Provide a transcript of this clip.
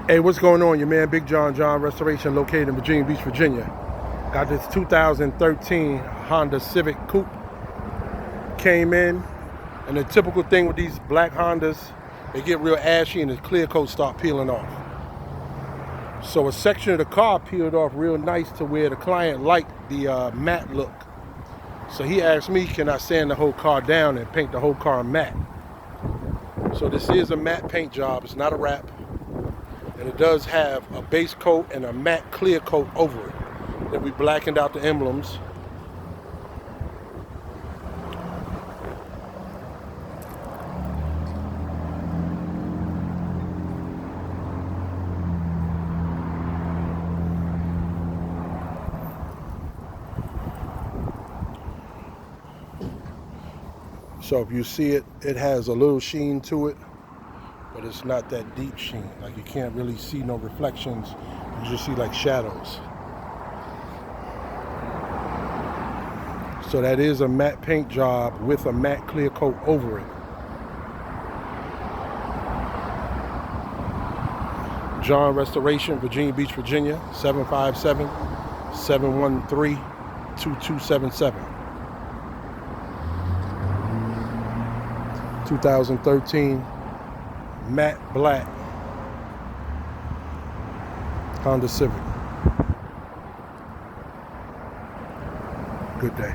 Hey, what's going on? Your man Big John Restoration, located in Virginia Beach, Virginia. Got this 2013 Honda Civic Coupe. Came in, and the typical thing with these black Hondas, they get real ashy and the clear coat start peeling off. So a section of the car peeled off real nice to where the client liked the matte look. So he asked me, can I sand the whole car down and paint the whole car matte? So this is a matte paint job, it's not a wrap. And it does have a base coat and a matte clear coat over it. Then we blackened out the emblems. So if you see it, it has a little sheen to it, but it's not that deep sheen. Like you can't really see no reflections. You just see like shadows. So that is a matte paint job with a matte clear coat over it. John Restoration, Virginia Beach, Virginia, 757-713-2277. 2013 matte black Honda Civic. Good day.